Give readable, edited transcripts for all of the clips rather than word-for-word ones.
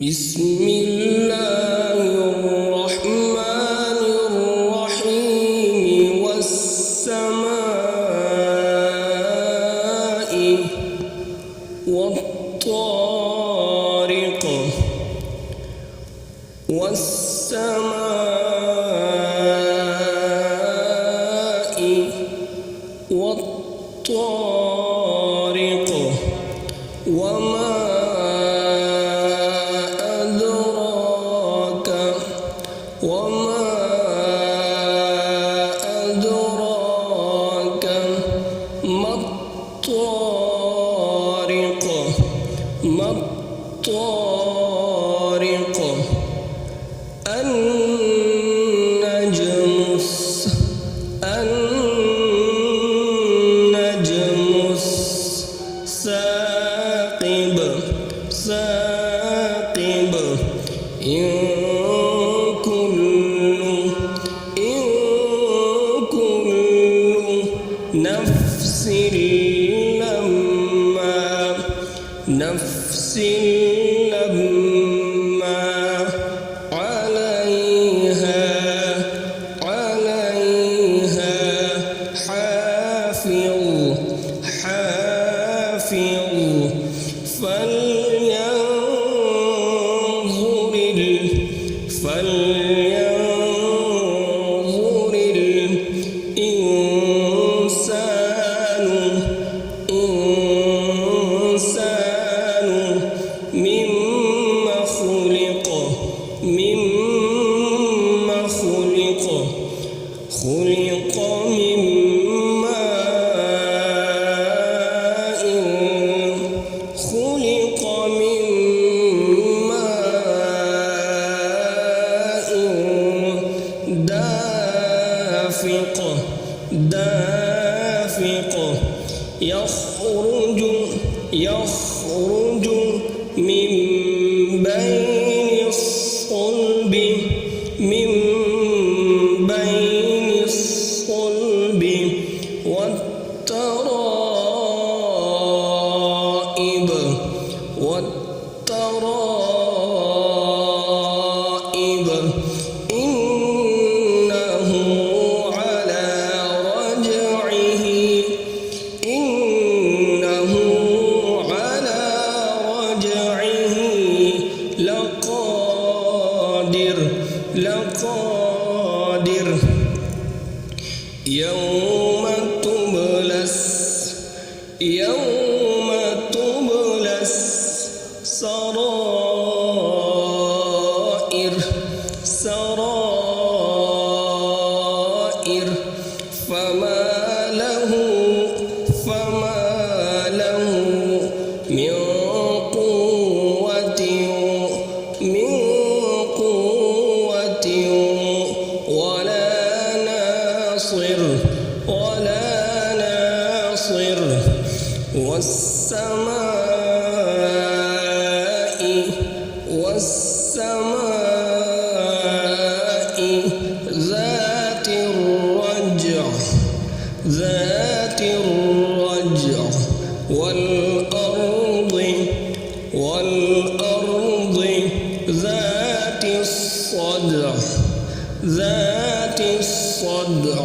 بسم الله الرحمن الرحيم والسماء والطارق والسماء والطارق وما أدراك ما الطارق النجم الثاقب إن كل نفس لما عليها حافظ فلينظر الإنسان مما خلق من ماء دافق يخرج من بين الصلب والترائب إنه على رجعه لقادر يوم تبلى السرائر فما له من قوة ولا ناصر والسماء ذات الرجع والأرض ذات الصدع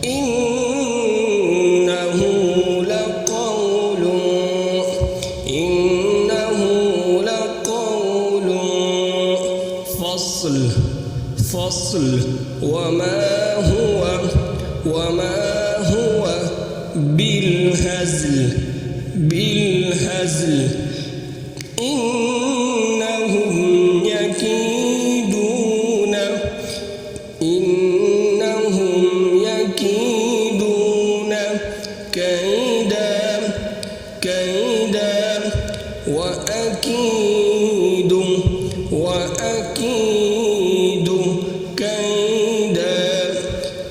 إنه لقول فصل وما هو بالهزل إنهم يكيدون كيدا وأكيد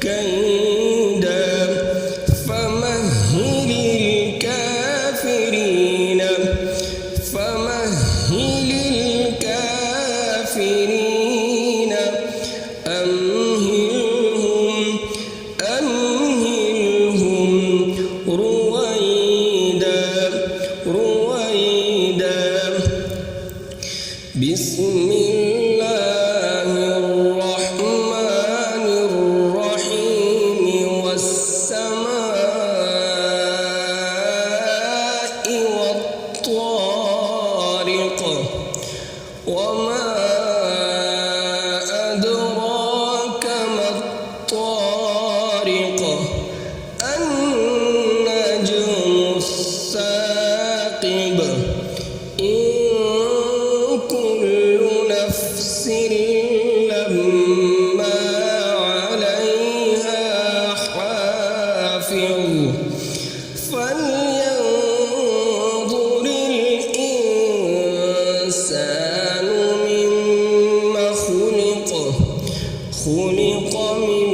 كيدا فمهل الكافرين بسم الله الرحمن الرحيم والسماء والطارق وما أدراك ما الطارق النجم الثاقب إن كل نفس لما عليها حافظ فلينظر الإنسان مما خلق من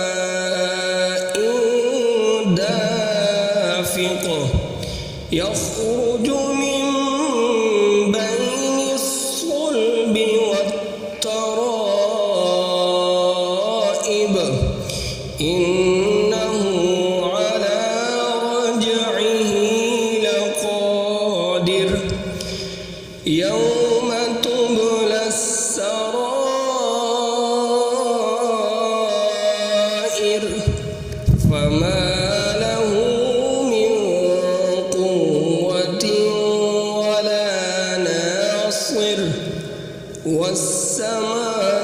ماء دافق يخرج من بين الصلب والترائب إنه على رجعه لقادر يوم تبلى السرائر فما له من قوة ولا ناصر والسماء